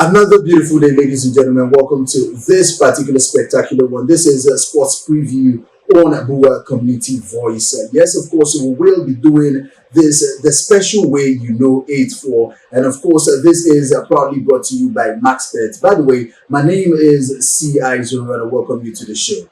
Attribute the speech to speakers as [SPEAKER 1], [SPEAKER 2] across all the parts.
[SPEAKER 1] Another beautiful day, ladies and gentlemen. Welcome to this particular spectacular one. This is a sports preview on Bua Community Voice. Yes, of course, we will be doing this the special way you know it for. And of course, this is proudly brought to you by MaxBet. By the way, my name is C.I. Zoro and I welcome you to the show.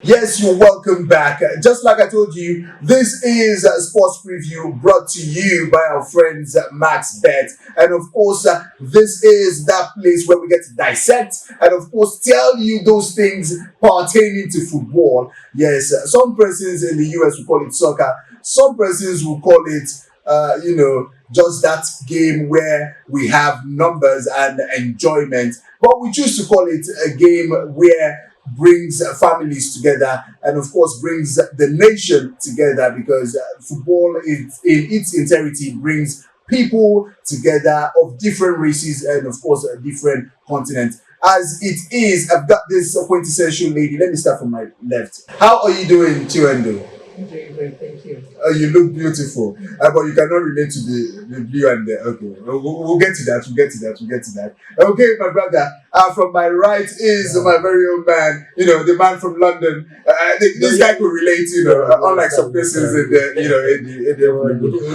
[SPEAKER 1] Yes, you're welcome back. Just like I told you, this is a sports preview brought to you by our friends at MaxBet. And of course, this is that place where we get to dissect and of course tell you those things pertaining to football. Yes, some persons in the US will call it soccer. Some persons will call it, just that game where we have numbers and enjoyment. But we choose to call it a game where brings families together and of course brings the nation together, because football in its entirety brings people together of different races and of course different continents. As it is, I've got this quintessential lady. Let me start from my left. How are you doing, Chiwendo?
[SPEAKER 2] I'm doing great, thank you.
[SPEAKER 1] You look beautiful, but you cannot relate to the blue and the okay. We'll get to that. We'll get to that. Okay, my brother. From my right is my very own man. The man from London. This guy could relate. Unlike some persons in the.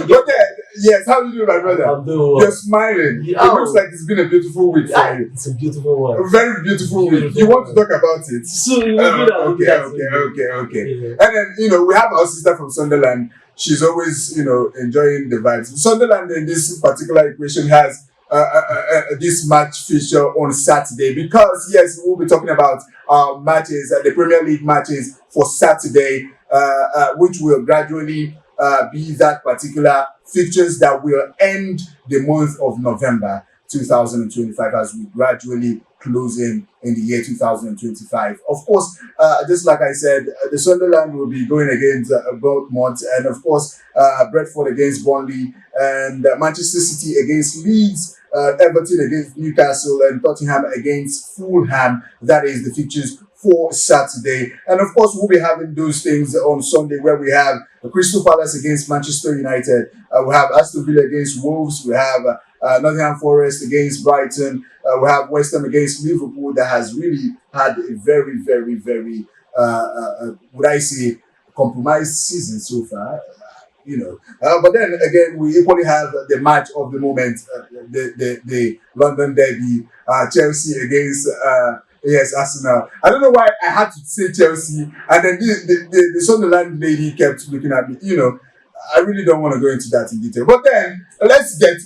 [SPEAKER 1] But then, yes, how are you doing, my brother?
[SPEAKER 2] I'm doing well.
[SPEAKER 1] You're smiling. It looks like it's been a beautiful week for you.
[SPEAKER 2] It's a beautiful one.
[SPEAKER 1] A very beautiful week. You want to talk about it?
[SPEAKER 2] Soon,
[SPEAKER 1] Okay.
[SPEAKER 2] Yeah.
[SPEAKER 1] And then we have our sister from Sunderland. She's always enjoying the vibes. Sunderland in this particular equation has this match feature on Saturday, because yes, we'll be talking about matches, the Premier League matches for Saturday, which will gradually be that particular fixtures that will end the month of November 2025 as we gradually close in the year 2025. Of course, just like I said, the Sunderland will be going against Bournemouth, and of course, Brentford against Burnley, and Manchester City against Leeds, Everton against Newcastle, and Tottenham against Fulham. That is the fixtures for Saturday. And of course, we'll be having those things on Sunday, where we have Crystal Palace against Manchester United, we have Aston Villa against Wolves, we have Nottingham Forest against Brighton, we have West Ham against Liverpool, that has really had a very, very, very, would I say, compromised season so far. But then again, we equally have the match of the moment, the London derby, Chelsea against Arsenal. I don't know why I had to say Chelsea, and then the Sunderland lady kept looking at me. I really don't want to go into that in detail. But then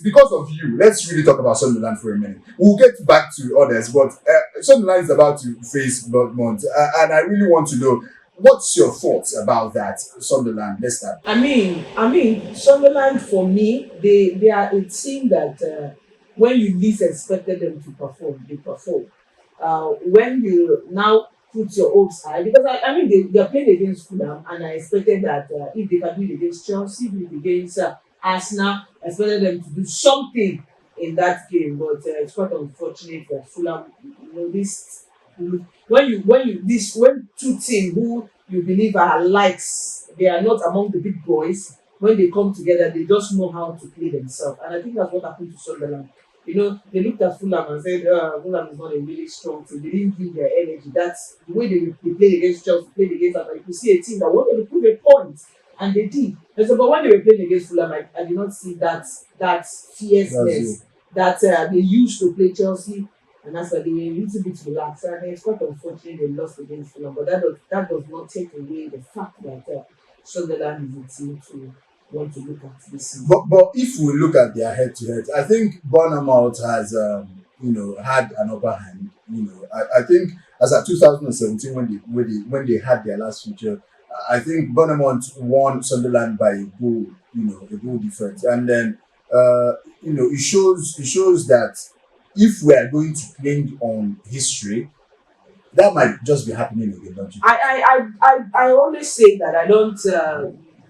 [SPEAKER 1] because of you, let's really talk about Sunderland for a minute. We'll get back to others, but Sunderland is about to face Bournemouth, and I really want to know, what's your thoughts about that, Sunderland? Let's start.
[SPEAKER 2] I mean, Sunderland, for me, they are a team that when you least expected them to perform, they perform. When you now put your hopes high, because they are playing against Fulham, and I expected that if they can do it against Chelsea, do it against Arsenal, I expected them to do something in that game. But it's quite unfortunate that Fulham, when two teams who you believe are likes, they are not among the big boys. When they come together, they just know how to play themselves, and I think that's what happened to Sunderland. They looked at Fulham and said, Fulham is not a really strong team. They didn't give their energy. That's the way they played against Chelsea, played against that. You could see a team that wanted to prove a point, and they did. But when they were playing against Fulham, I did not see that fierceness that they used to play Chelsea, and that's why they were a little bit relaxed. And it's quite unfortunate they lost against Fulham, but that does not take away the fact that Sunderland is a team to want to look at this season.
[SPEAKER 1] But if we look at their head-to-head, I think Bournemouth has had an upper hand. I think as at 2017 when they had their last feature, I think Bournemouth won Sunderland by a goal difference, and then it shows that if we are going to play on history, that might just be happening again, don't you?
[SPEAKER 2] I always say that I don't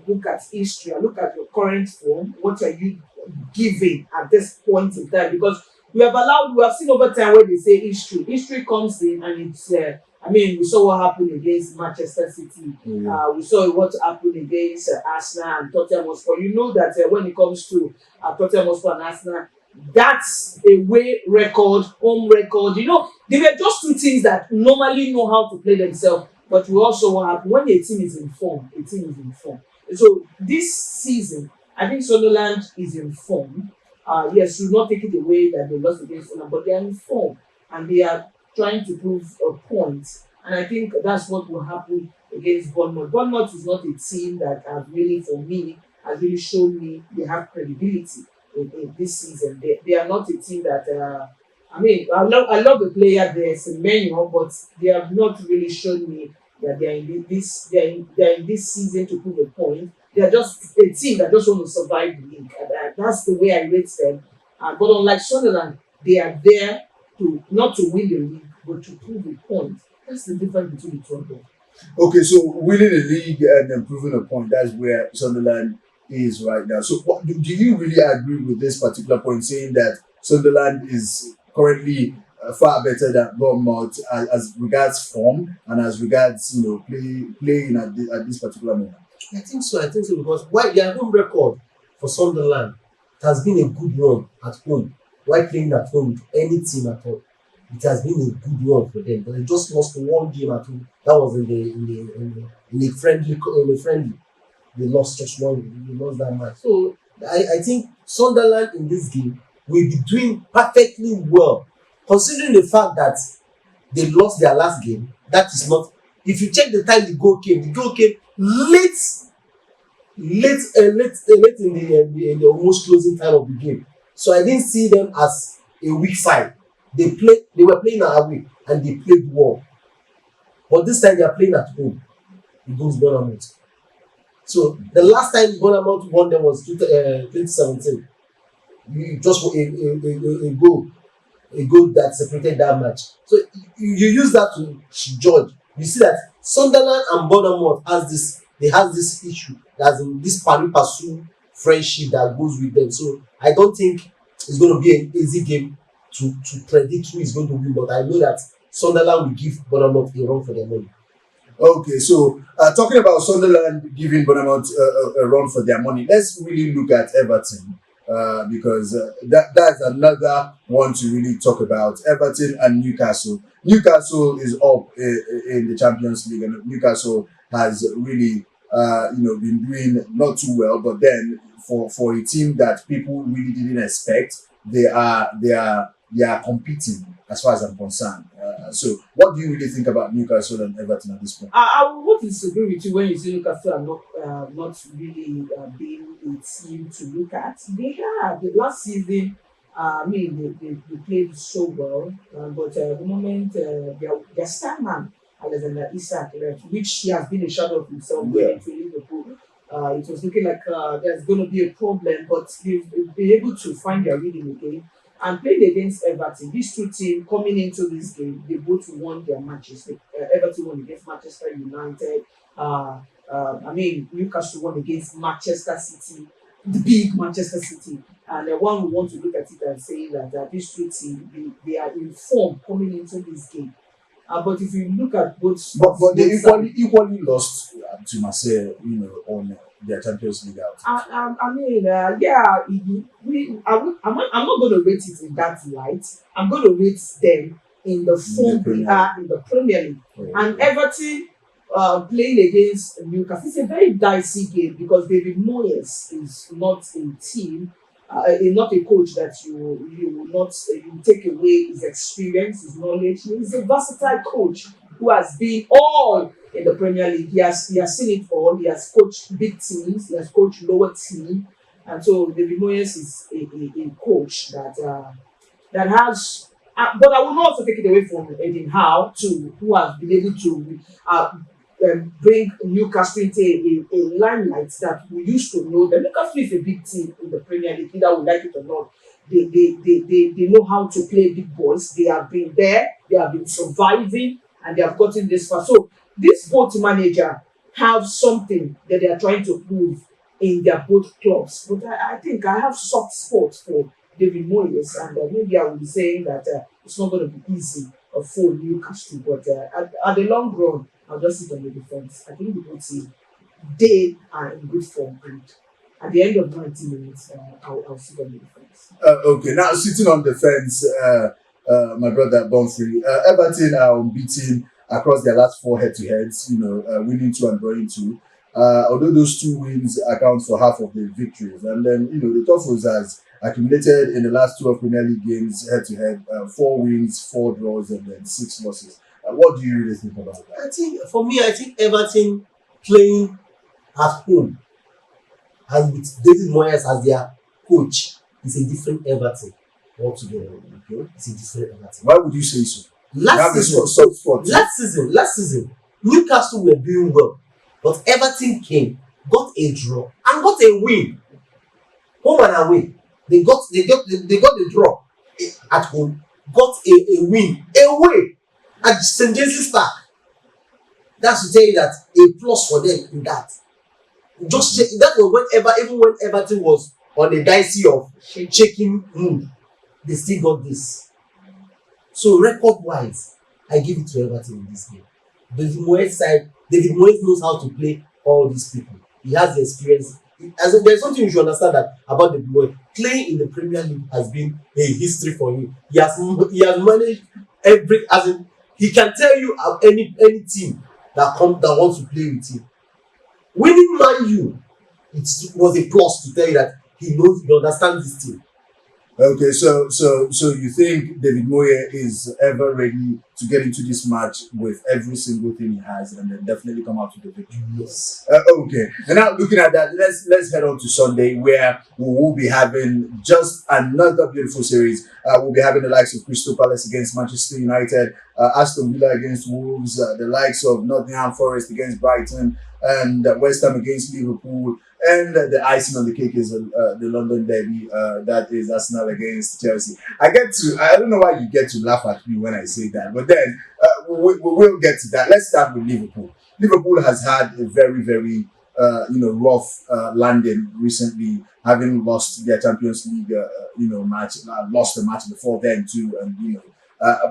[SPEAKER 2] look at history. I look at your current form. What are you giving at this point in time? Because we have seen over time where they say history. History comes in and I mean, we saw what happened against Manchester City. We saw what happened against Arsenal and Tottenham Hotspur. You know that when it comes to Tottenham Hotspur and Arsenal, that's away record, home record. You know, they were just two teams that normally know how to play themselves. But we also what happen when a team is in form, a team is in form. So this season, I think Sunderland is in form. Yes, should not take it away that they lost against Fulham, but they are in form and they are trying to prove a point. And I think that's what will happen against Bournemouth. Bournemouth is not a team that have really, for me, has really shown me they have credibility in this season. They are not a team that. I mean, I love the player there, Semenyo, but they have not really shown me that they are in they are in this season to prove a point. They are just a team that just want to survive the league. And that's the way I rate them. But unlike Sunderland, they are there to not to win the league, but to prove a point. That's the difference between the two of them.
[SPEAKER 1] Okay, so winning the league and then proving a point, that's where Sunderland is right now. So do you really agree with this particular point, saying that Sunderland is currently far better than Bournemouth as regards form and as regards, playing at this particular moment?
[SPEAKER 3] I think so. I think so because while their home record for Sunderland has been a good run at home, while playing at home with any team at all, it has been a good run for them. But they just lost one game at home. That was in a friendly. They lost just one. They lost that match. So I think Sunderland in this game will be doing perfectly well, considering the fact that they lost their last game. That is not. If you check the time the goal came late in the almost closing time of the game. So I didn't see them as a weak side. They were playing away and they played well. But this time they are playing at home against Bournemouth. So the last time Bournemouth won them was 2017. Just a goal that separated that match. So you use that to judge. You see that Sunderland and Bournemouth has this issue, that's in this pari passu friendship that goes with them. So I don't think it's going to be an easy game to predict who is going to win, but I know that Sunderland will give Bournemouth a run for their money.
[SPEAKER 1] Okay, so talking about Sunderland giving Bournemouth a run for their money, let's really look at Everton because that's another one to really talk about. Everton and Newcastle. Newcastle is up in the Champions League, and Newcastle has really been doing not too well. But then for a team that people really didn't expect, they are competing as far as I'm concerned. So what do you really think about Newcastle and Everton at this point?
[SPEAKER 2] I would disagree with you when you say Newcastle are not really being a team to look at. They have the last season. They played so well, but at the moment their star man Alexander Isak, which he has been a shadow of himself going to Liverpool. It was looking like there's going to be a problem, but they've been able to find their rhythm again and played against Everton. These two teams coming into this game, they both won their matches. Everton won against Manchester United. Newcastle won against Manchester City, the big Manchester City. And one will want to look at it and say that these two teams, they are in form coming into this game. But if you look at both,
[SPEAKER 1] but they equally lost to Marseille, on their Champions League out.
[SPEAKER 2] I'm not going to rate it in that light. I'm going to rate them in the form they are in the Premier League. And Everton playing against Newcastle, it's a very dicey game because David Moyes is not a team. Not a coach that you will not you take away his experience, his knowledge. He's a versatile coach who has been all in the Premier League. He has seen it all. He has coached big teams. He has coached lower teams, and so David Moyes is a coach that has. But I will not also take it away from Eddie Howe too, who has been able to bring Newcastle into a limelight that we used to know. That Newcastle is a big team in the Premier League, either we like it or not. They know how to play big boys. They have been there, they have been surviving, and they have gotten this far. So this both manager have something that they are trying to prove in their both clubs. But I think I have soft spot for David Moyes, and maybe I will be saying that it's not going to be easy for Newcastle. But at the long run, I'll just sit on the defense. I think the good team, they are in good form. And at the end of 90 minutes, I'll sit on the defense.
[SPEAKER 1] Okay, now sitting on the fence, my brother Bonfrey, Everton are unbeaten across their last four head-to-heads. Winning two and drawing two. Although those two wins account for half of the victories, and then the Toffees has accumulated in the last 12 Premier League games head-to-head, 4 wins, 4 draws, and then 6 losses. What do you really think about that?
[SPEAKER 3] I think Everton playing at home and with David Moyes as their coach is a different Everton altogether. Okay? It's a different Everton.
[SPEAKER 1] Why would you say so?
[SPEAKER 3] Last season, Newcastle were doing well, but Everton came, got a draw, and got a win. Home and away. They got the draw at home, got a win away at St. James's Park. That's to tell you that a plus for them in that. That was even when Everton was on the dicey of shaking mood, they still got this. So record-wise, I give it to Everton in this game. David Moyes knows how to play all these people. He has the experience. There's something you should understand that about David Moyes. Playing in the Premier League has been a history for him. He has managed he can tell you any team that wants to play with him. Winning Man U, it was a plus to tell you that he understands this team.
[SPEAKER 1] Okay, so you think David Moyes is ever ready to get into this match with every single thing he has and then definitely come out with the victory?
[SPEAKER 3] Yes.
[SPEAKER 1] Okay, and now looking at that, let's head on to Sunday where we will be having just another beautiful series. We'll be having the likes of Crystal Palace against Manchester United, Aston Villa against Wolves, the likes of Nottingham Forest against Brighton, and West Ham against Liverpool. And the icing on the cake is the London derby, that is Arsenal against Chelsea. I don't know why you get to laugh at me when I say that, but then we will get to that. Let's start with Liverpool. Liverpool has had a very, very rough landing recently, having lost their Champions League match, lost the match before then too. And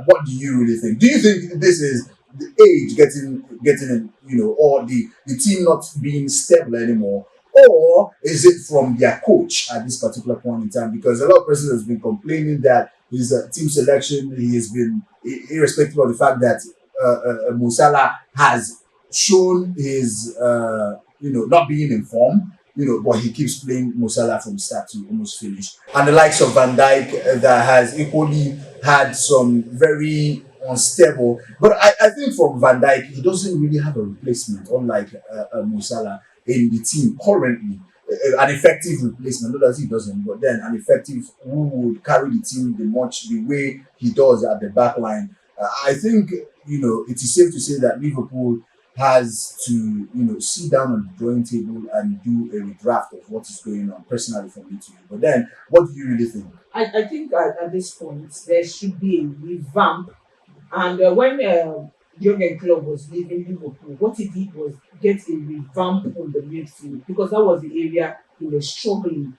[SPEAKER 1] what do you really think? Do you think this is the age getting or the team not being stable anymore? Or is it from their coach at this particular point in time? Because a lot of persons has been complaining that his team selection, he has been, irrespective of the fact that Mo Salah has shown his, not being in form, but he keeps playing Mo Salah from start to almost finish. And the likes of Van Dijk that has equally had some very unstable. But I think from Van Dijk, he doesn't really have a replacement, unlike Mo Salah in the team currently. An effective replacement, not that he doesn't, but then an effective who would carry the team the way he does at the back line. I think, it is safe to say that Liverpool has to, sit down on the drawing table and do a redraft of what is going on, personally for me to you. But then, what do you really think?
[SPEAKER 2] I think at this point, there should be a revamp. And when Jurgen Klopp was leaving Liverpool, what he did was get a revamp on the midfield, because that was the area he was struggling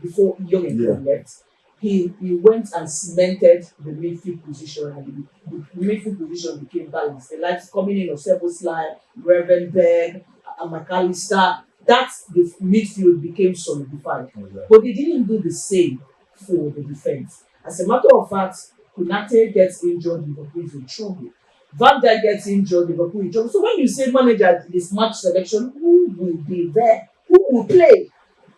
[SPEAKER 2] before Jurgen Klopp left. He went and cemented the midfield position, and the midfield position became balanced. The likes coming in of Szoboszlai, Gravenberch, and McAllister, the midfield became solidified.
[SPEAKER 1] Okay.
[SPEAKER 2] But they didn't do the same for the defense. As a matter of fact, Konate gets injured, Liverpool is in trouble. Van Dijk gets injured, Liverpool in trouble. So when you say manager this match selection, who will be there? Who will play?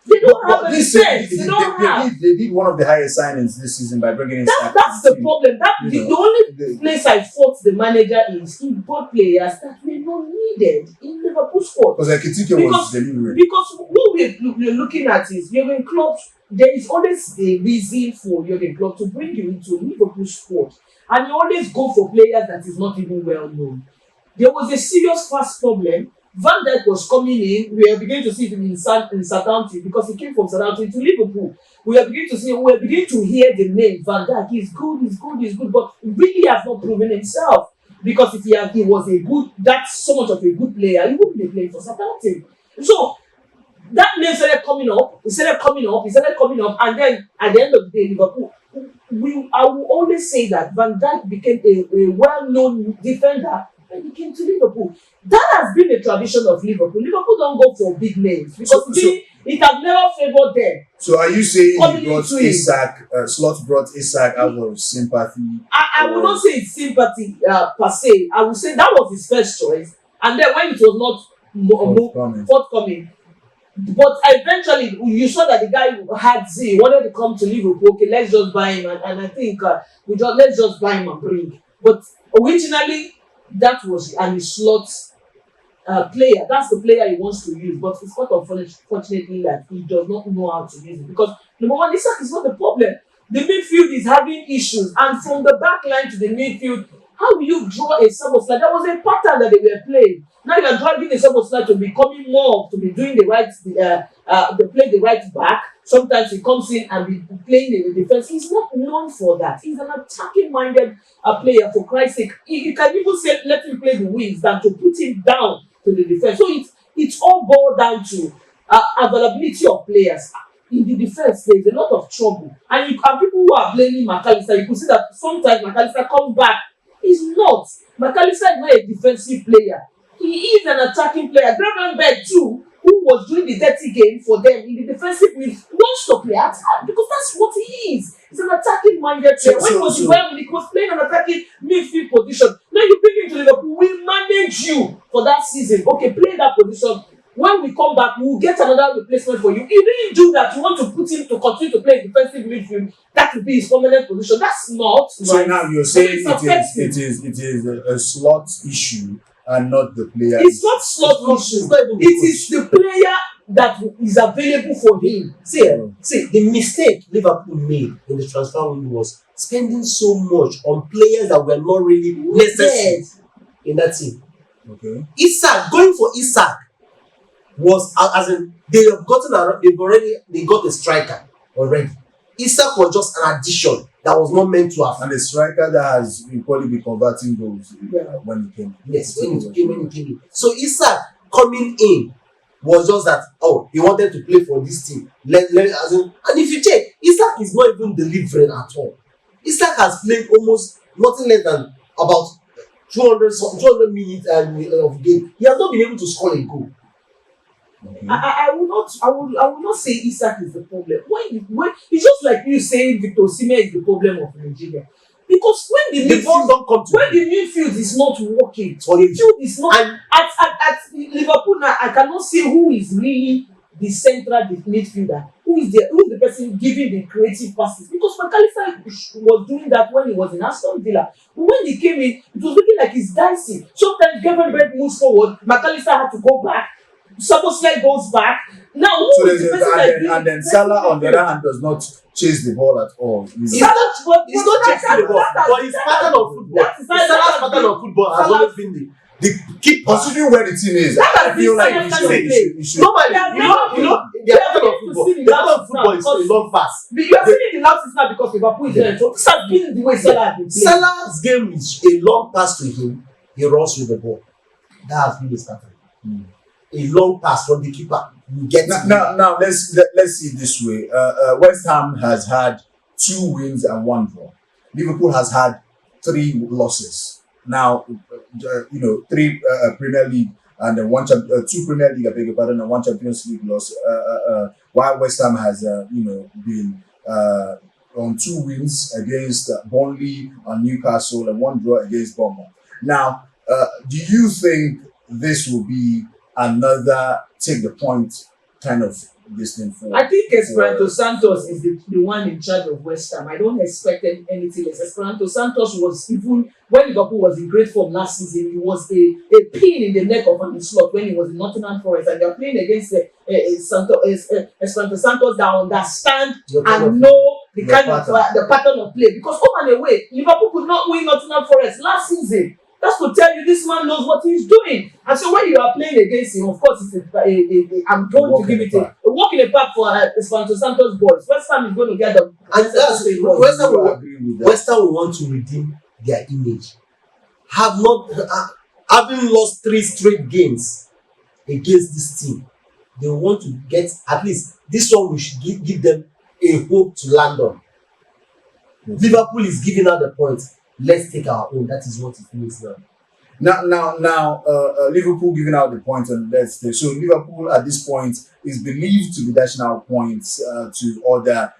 [SPEAKER 2] They don't have any sense.
[SPEAKER 1] They did one of the highest signings this season by bringing in.
[SPEAKER 2] That's the problem. The only place I fault the manager is in both players that were not needed in Liverpool squad.
[SPEAKER 1] Because Ekitike was delivering.
[SPEAKER 2] Because what we're looking at is Jurgen Klopp. There is always a reason for Jurgen Klopp to bring you into Liverpool squad, and you always go for players that is not even well known. There was a serious fast problem. Van Dijk was coming in. We are beginning to see him in Southampton, because he came from Southampton to Liverpool. We are beginning to hear the name Van Dijk. He's good, but really has not proven himself. Because if he was that's so much of a good player, he wouldn't be playing for Southampton. So that name started coming up, and then at the end of the day, Liverpool, I will always say that Van Dijk became a well-known defender when he came to Liverpool. That has been a tradition of Liverpool. Liverpool don't go for big names because it has never favored them.
[SPEAKER 1] So are you saying
[SPEAKER 2] Coming
[SPEAKER 1] he brought
[SPEAKER 2] into it.
[SPEAKER 1] Isak, Slot brought Isak out of sympathy?
[SPEAKER 2] I would not say it's sympathy per se. I would say that was his first choice, and then when it was not forthcoming, but eventually you saw that the guy had Z wanted to come to Liverpool. Okay, let's just buy him, and I think let's just buy him and bring. But originally, that was and Slot player. That's the player he wants to use, but it's quite unfortunately that he does not know how to use it because number one, Isak is not the problem. The midfield is having issues, and from the back line to the midfield, how will you draw a Szoboszlai? There was a pattern that they were playing. Now you are driving a Szoboszlai to becoming more, to be doing the right, they play the right back. Sometimes he comes in and be playing in the defense. He's not known for that. He's an attacking-minded player. For Christ's sake, you can even say let him play the wings than to put him down to the defense. So it's all boiled down to availability of players. In the defense, there's a lot of trouble. And people who are blaming McAllister, you could see that sometimes McAllister comes back. He's not. McAllister is not a defensive player. He is an attacking player. Gravenberch too, who was doing the dirty game for them in the defensive wing, wants to play attack because that's what he is. He's an attacking-minded player. When he was in Bayern Munich, he was playing an attacking midfield position. Now you bring him to Liverpool, we manage you for that season. Okay, play that position. When we come back, we will get another replacement for you. If you didn't do that, you want to put him to continue to play defensive midfield. That will be his permanent position. That's not
[SPEAKER 1] so
[SPEAKER 2] right.
[SPEAKER 1] Now you're saying it is a slot issue and not the player.
[SPEAKER 2] It's not slot issue. It is the player that is available for him.
[SPEAKER 3] See, the mistake Liverpool made in the transfer window was spending so much on players that were not really necessary in that team.
[SPEAKER 1] Okay.
[SPEAKER 3] Going for Isak was as in they got a striker already. Isak was just an addition that was not meant to have.
[SPEAKER 1] And a striker that has probably been converting goals when he came.
[SPEAKER 3] Yes, when he came in. So Isak coming in was just that he wanted to play for this team. And if you check, Isak is not even delivering at all. Isak has played almost nothing less than about 200 minutes of game. He has not been able to score a goal.
[SPEAKER 2] Okay. I will not say Isak is the problem. When it's just like you saying Victor Osimhen is the problem of Nigeria. Because when the midfield is not working, midfield is not at Liverpool now. I cannot say who is really the central midfielder. Who is the person giving the creative passes? Because McAllister was doing that when he was in Aston Villa. But when he came in, it was looking like he's dancing. Sometimes Gravenberch moves forward, McAllister had to go back. Szoboszlai goes back. Now,
[SPEAKER 1] and then Salah on the other hand does not chase the ball at all.
[SPEAKER 3] He's not chasing the ball, but his pattern of football. Salah's pattern of football has always been the keep.
[SPEAKER 1] Considering where the team is, I feel like he should.
[SPEAKER 3] Normally, the pattern of football is a long pass.
[SPEAKER 2] You are seeing the lapses now because Liverpool is there. So this has been the way Salah has been playing.
[SPEAKER 3] Salah's game is a long pass to him. He runs with the ball. That has been his pattern. A long pass from the keeper. You get
[SPEAKER 1] now let's see it this way. West Ham has had 2 wins and 1 draw. Liverpool has had 3 losses. Now, 3 Premier League and then 2 Premier League, I beg your pardon, and 1 Champions League loss. While West Ham has been on 2 wins against Burnley and Newcastle and 1 draw against Bournemouth. Now, do you think this will be another take the point kind of this thing for?
[SPEAKER 2] I think Esperanto Santos is the one in charge of West Ham. I don't expect anything less. Esperanto Santos was, even when Liverpool was in great form last season, he was a pin in the neck of an slot when he was in Nottingham Forest, and you're playing against Esperanto Santos that understand and know the kind of the pattern of play. Because home and away, Liverpool could not win Nottingham Forest last season. That's to tell you this man knows what he's doing. And so when you are playing against him, of course, I'm going to give it a walk in the park for Esperanto Santos boys. West Ham is going to get them.
[SPEAKER 3] And that's West Ham will want to redeem their image. Having lost 3 straight games against this team, they want to get at least this one. We should give them a hope to land on. Liverpool is giving out the point. Let's take our own. That is what it means now.
[SPEAKER 1] Liverpool giving out the points on that stage. So Liverpool at this point is believed to be dashing out points to other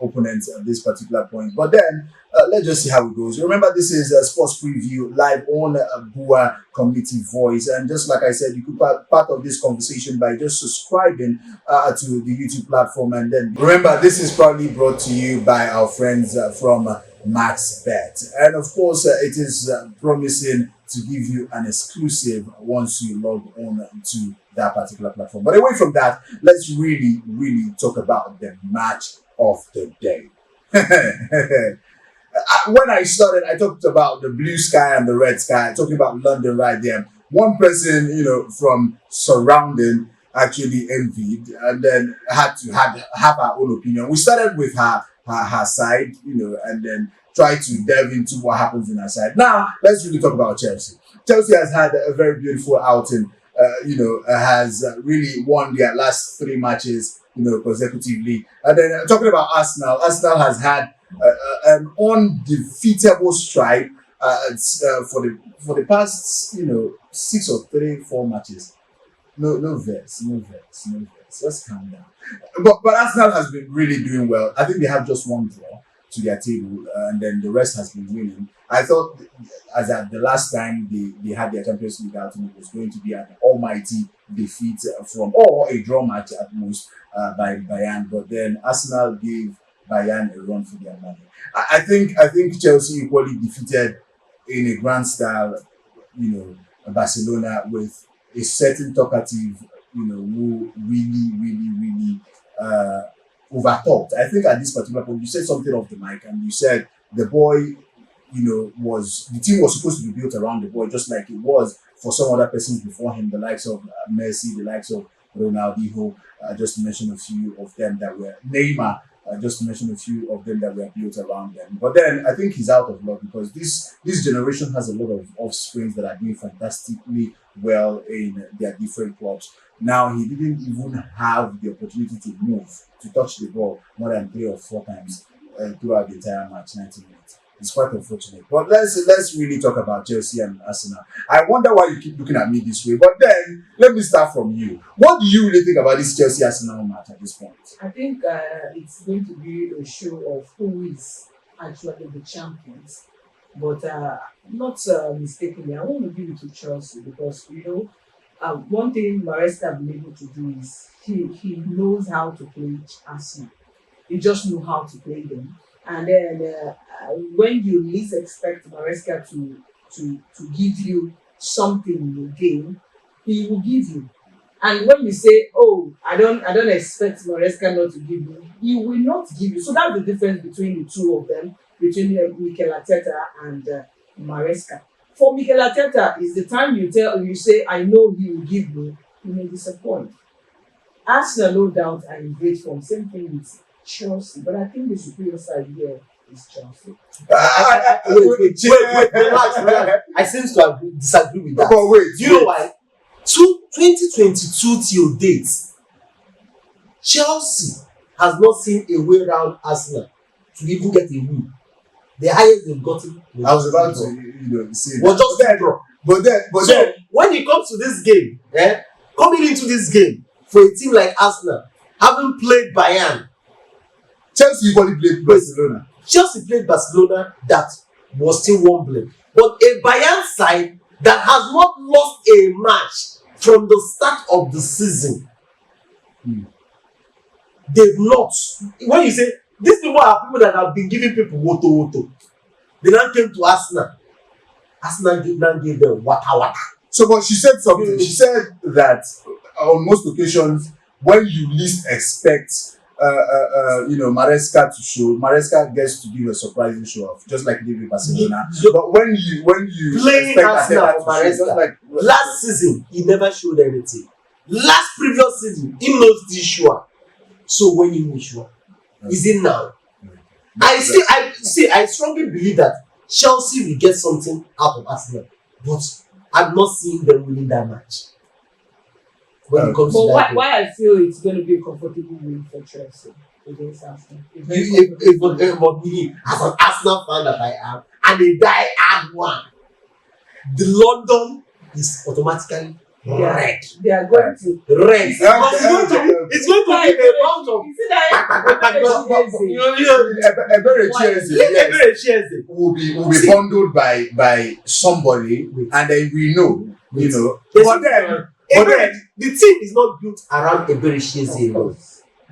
[SPEAKER 1] opponents at this particular point. But then let's just see how it goes. Remember, this is a sports preview live on Bua Community Voice, and just like I said, you could be part of this conversation by just subscribing to the YouTube platform. And then remember, this is probably brought to you by our friends from Max Bet, and of course it is promising to give you an exclusive once you log on to that particular platform. But away from that, let's really talk about the match of the day. When I started, I talked about the blue sky and the red sky, talking about London right there. One person, from surrounding actually envied and then had to have her own opinion. We started with her side, and then try to delve into what happens in her side. Now, let's really talk about Chelsea. Chelsea has had a very beautiful outing, has really won their last 3 matches, consecutively. And then talking about Arsenal has had an undefeatable strike for the past, 6 or 4 matches. No verse. Let's calm down. But Arsenal has been really doing well. I think they have just 1 draw to their table, and then the rest has been winning. I thought, as at the last time they had their Champions League outing, it was going to be an almighty defeat or a draw match at most by Bayern. But then Arsenal gave Bayern a run for their money. I think Chelsea equally defeated in a grand style, Barcelona with a certain talkative, who really overtalked. I think at this particular point, you said something off the mic, and you said the boy, the team was supposed to be built around the boy, just like it was for some other persons before him, the likes of Messi, the likes of Ronaldinho, just to mention a few of them that were Neymar. Just to mention a few of them that were built around them. But then I think he's out of luck because this generation has a lot of offsprings that are doing fantastically well in their different clubs. Now, he didn't even have the opportunity to move, to touch the ball more than 3 or 4 times throughout the entire match, 90 minutes. It's quite unfortunate. But let's really talk about Chelsea and Arsenal. I wonder why you keep looking at me this way. But then, let me start from you. What do you really think about this Chelsea-Arsenal match at this point?
[SPEAKER 2] I think it's going to be a show of who is actually the champions. But not mistakenly, I want to give it to Chelsea because, one thing Maresca has been able to do is he knows how to play Arsenal. He just knows how to play them. And then when you least expect Maresca to give you something in the game, he will give you. And when you say, "Oh, I don't expect Maresca not to give you," he will not give you. So that's the difference between the two of them, between Mikel Arteta and Maresca. For Mikel Arteta, is the time you say, "I know he will give me," he may disappoint. Arsenal, no doubt, are in great form. Same thing with Chelsea, but I think the superior side here is Chelsea.
[SPEAKER 3] Wait, relax. I seem to disagree with that.
[SPEAKER 1] But wait,
[SPEAKER 3] do you know why? 2022 till date, Chelsea has not seen a way around Arsenal to even get a win. The highest they've gotten.
[SPEAKER 1] I was about to, say
[SPEAKER 3] was just that draw.
[SPEAKER 1] But then,
[SPEAKER 3] when it comes to this game, coming into this game for a team like Arsenal, having played Bayern,
[SPEAKER 1] Chelsea equally played Barcelona.
[SPEAKER 3] Chelsea played Barcelona that was still 1 blame. But a Bayern side that has not lost a match from the start of the season. They've not. When you say, these people are people that have been giving people woto. They now came to Arsenal. Arsenal gave them waka.
[SPEAKER 1] So, but she said something. She said that on most occasions, when you least expect Maresca to show, Maresca gets to give a surprising show off, just like he did with Barcelona. But when you
[SPEAKER 3] playing Arsenal for Maresca,
[SPEAKER 1] like
[SPEAKER 3] last season he never showed anything. Last previous season he knows this sure. So when you need sure, is it now? I strongly believe that Chelsea will get something out of Arsenal, but I'm not seeing them winning that match. When it comes to that
[SPEAKER 2] why I feel it's going to be a comfortable win for Chelsea against Arsenal.
[SPEAKER 3] But me, as an Arsenal fan that I am, and a die-hard one, the London is automatically red.
[SPEAKER 2] They are going to.
[SPEAKER 3] Red. It's going to be a bout of.
[SPEAKER 2] You see that?
[SPEAKER 1] Ebere Chelsea will be bundled by somebody, and then we know, But then
[SPEAKER 3] the team is not built around Eberecheze alone.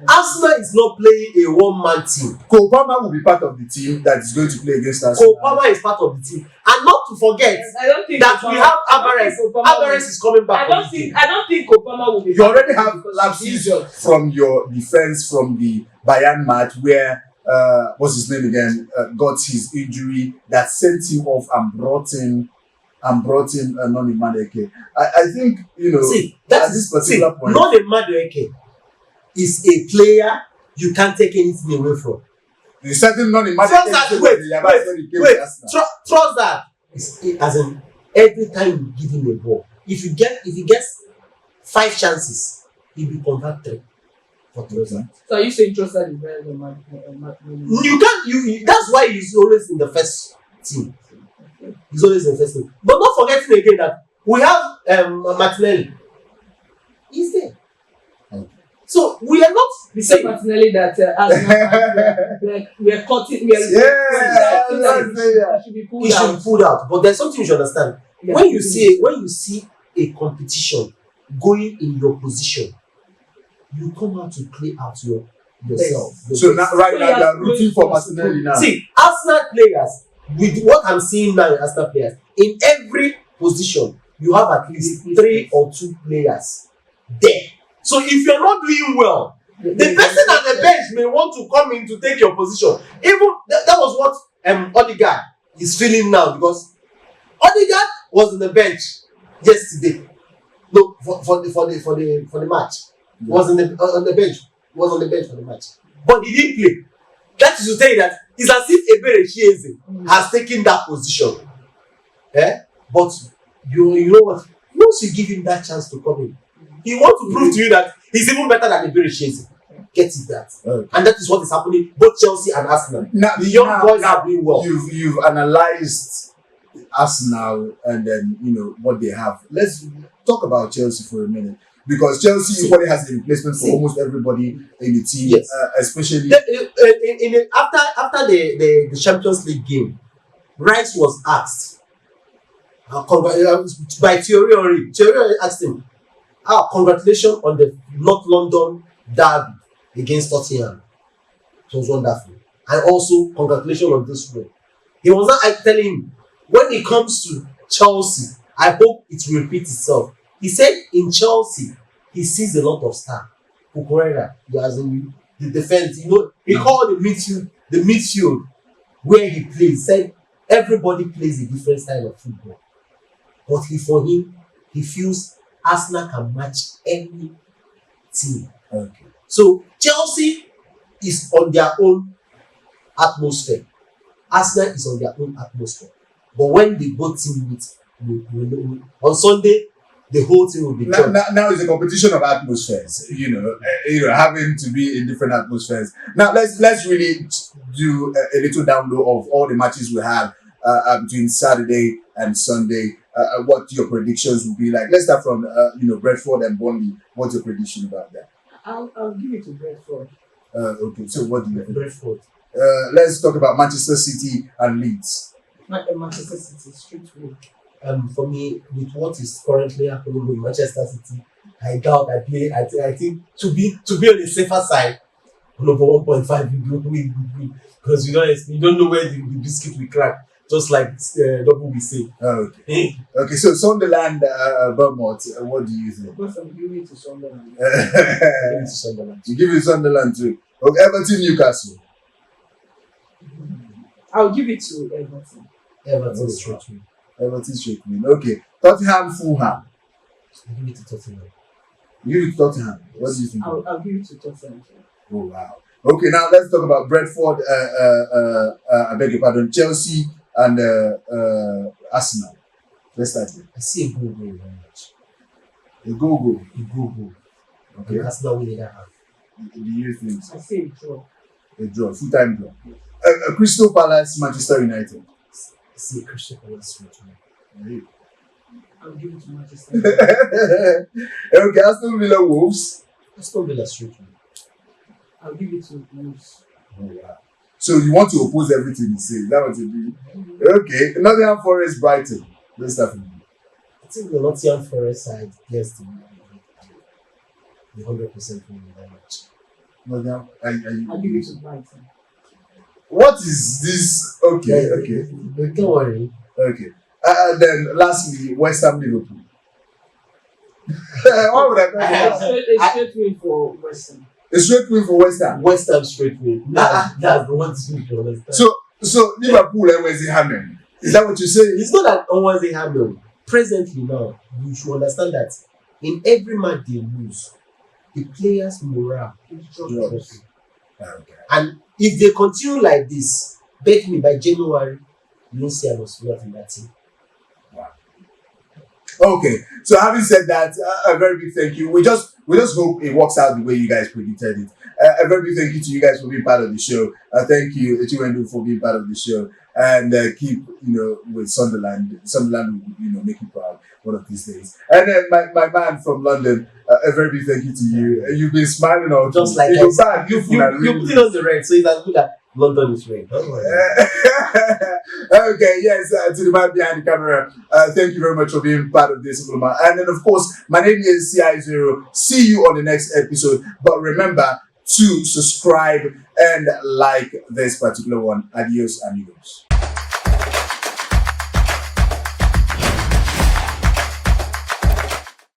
[SPEAKER 3] Arsenal is not playing a one-man team.
[SPEAKER 1] Cole Palmer will be part of the team that is going to play against us.
[SPEAKER 3] Cole Palmer is part of the team, and not to forget that we have Alvarez. Alvarez is coming back.
[SPEAKER 2] I don't think Cole Palmer will be.
[SPEAKER 1] You already have lapses from your defense from the Bayern match where what's his name again got his injury that sent him off and brought in Noni Madueke. I think
[SPEAKER 3] See,
[SPEAKER 1] at this particular point,
[SPEAKER 3] Noni Madueke is a player you can't take anything away from.
[SPEAKER 1] the certain Noni Madueke.
[SPEAKER 3] Trust that. As in, every time you give him a ball, if he gets 5 chances, he'll be convert 3 for Trossard.
[SPEAKER 2] So are you saying Trossard is better than
[SPEAKER 3] You can't. That's why he's always in the first team. He's always in the first team. But not forgetting again that we have Martinelli. He's there. So we are not
[SPEAKER 2] the same Martinelli that we are cutting. He should be
[SPEAKER 3] pulled out. But there's something you should understand.
[SPEAKER 2] Yeah.
[SPEAKER 3] When you see a competition going in your position, you come out to play out yourself.
[SPEAKER 1] So now, right now, you are rooting for Martinelli now.
[SPEAKER 3] See, Arsenal players, with what I'm seeing now in Arsenal players, in every position, you have at least 3 or 2 players there. So if you're not doing well, the person at the bench may want to come in to take your position. Even that was what Odegaard is feeling now, because Odegaard was on the bench yesterday. No, for the match. He was on the bench. He was on the bench for the match, but he didn't play. That is to tell you that it's as if Eberecheze has taken that position. But you know what? Once you give him that chance to come in, he wants to prove to you that he's even better than Eberecheze. Get it that, and that is what is happening. Both Chelsea and Arsenal.
[SPEAKER 1] Now,
[SPEAKER 3] the young boys are doing well.
[SPEAKER 1] You've analyzed Arsenal and then what they have. Let's talk about Chelsea for a minute, because Chelsea everybody has a replacement for almost everybody in the team,
[SPEAKER 3] yes.
[SPEAKER 1] Especially
[SPEAKER 3] after the Champions League game. Rice was asked by Thierry Henry. Thierry Henry asked him, congratulations on the North London derby against Tottenham. It was wonderful. And also, congratulations on this win. He was not telling him, when it comes to Chelsea, I hope it will repeat itself. He said in Chelsea, he sees a lot of stars. Cucurella, as in the defense, he called the midfield where he plays. He said everybody plays a different style of football. But for him, he feels Arsenal can match any team.
[SPEAKER 1] okay.
[SPEAKER 3] So Chelsea is on their own atmosphere. Arsenal is on their own atmosphere. But when they both team meet, on Sunday, the whole thing will be done.
[SPEAKER 1] Now it's a competition of atmospheres. Having to be in different atmospheres. Now let's really do a little download of all the matches we have between Saturday and Sunday. What your predictions will be like? Let's start from Brentford and Burnley. What's your prediction about that?
[SPEAKER 2] I'll give it to Brentford.
[SPEAKER 1] Okay, so what do you think?
[SPEAKER 3] Brentford.
[SPEAKER 1] Let's talk about Manchester City and Leeds.
[SPEAKER 2] Manchester City straight away.
[SPEAKER 3] For me, with what is currently happening with Manchester City, I doubt I play. I think to be on the safer side, over 1.5 because you don't know where the biscuit will crack. Just like Double we say.
[SPEAKER 1] Okay. Okay. So Sunderland, Bournemouth. What do you think?
[SPEAKER 2] Of course, I'm giving it to Sunderland.
[SPEAKER 1] You give it Sunderland too. Okay, Everton, Newcastle.
[SPEAKER 2] I'll give it to Everton.
[SPEAKER 3] Everton straight win.
[SPEAKER 1] Everton straight win. Okay. Tottenham, Fulham.
[SPEAKER 3] I give it to Tottenham.
[SPEAKER 1] You give it to Tottenham. What do you think?
[SPEAKER 2] I'll give it to Tottenham.
[SPEAKER 1] Oh wow. Okay, now let's talk about Brentford. I beg your pardon. Chelsea and Arsenal. Let's start there.
[SPEAKER 3] I see a goal very much.
[SPEAKER 1] A go.
[SPEAKER 3] A goal.
[SPEAKER 1] Okay.
[SPEAKER 3] Arsenal will either have.
[SPEAKER 1] Do you think so?
[SPEAKER 2] I say a draw.
[SPEAKER 1] A draw, full-time draw. Crystal Palace, Manchester United.
[SPEAKER 3] See Crystal Palace straight away.
[SPEAKER 2] I'll give it to Manchester United.
[SPEAKER 1] Okay, Aston Villa, Wolves.
[SPEAKER 3] Aston Villa straight away.
[SPEAKER 2] I'll give it to Wolves.
[SPEAKER 1] Oh, wow. So you want to oppose everything he says? That what you do? Okay, Nottingham Forest, Brighton. Let's start from you.
[SPEAKER 3] I think the Nottingham Forest side gets the 100% win in that match.
[SPEAKER 1] Nottingham,
[SPEAKER 2] I'll give it to Brighton.
[SPEAKER 1] What is this? Okay, okay,
[SPEAKER 3] Don't worry.
[SPEAKER 1] okay. Then lastly, West Ham, Liverpool. Why would I
[SPEAKER 2] A
[SPEAKER 1] call
[SPEAKER 2] straight win for West Ham.
[SPEAKER 1] a straight win for West Ham?
[SPEAKER 3] West Ham straight win. That's the one thing to understand.
[SPEAKER 1] So Liverpool and West Ham. Is that what you're saying?
[SPEAKER 3] It's not that always they have them. Presently now, you should understand that in every match they lose, the players' morale drops.
[SPEAKER 1] Okay.
[SPEAKER 3] And if they continue like this, bet me by January, you won't see a lot in that team.
[SPEAKER 1] Okay, so having said that, a very big thank you. We just hope it works out the way you guys predicted it. A very big thank you to you guys for being part of the show. Thank you, Echiwendu, for being part of the show. And keep, with Sunderland. Sunderland will, make you proud one of these days. And then my man from London, a very big thank you to you. You've been smiling all
[SPEAKER 3] Just like
[SPEAKER 1] you
[SPEAKER 3] you put it on the red, so it's as good as London is red. Don't worry.
[SPEAKER 1] Okay, yes, to the man behind the camera, thank you very much for being part of this, Ulama. And then, of course, my name is CI0. See you on the next episode. But remember to subscribe and like this particular one. Adios, amigos.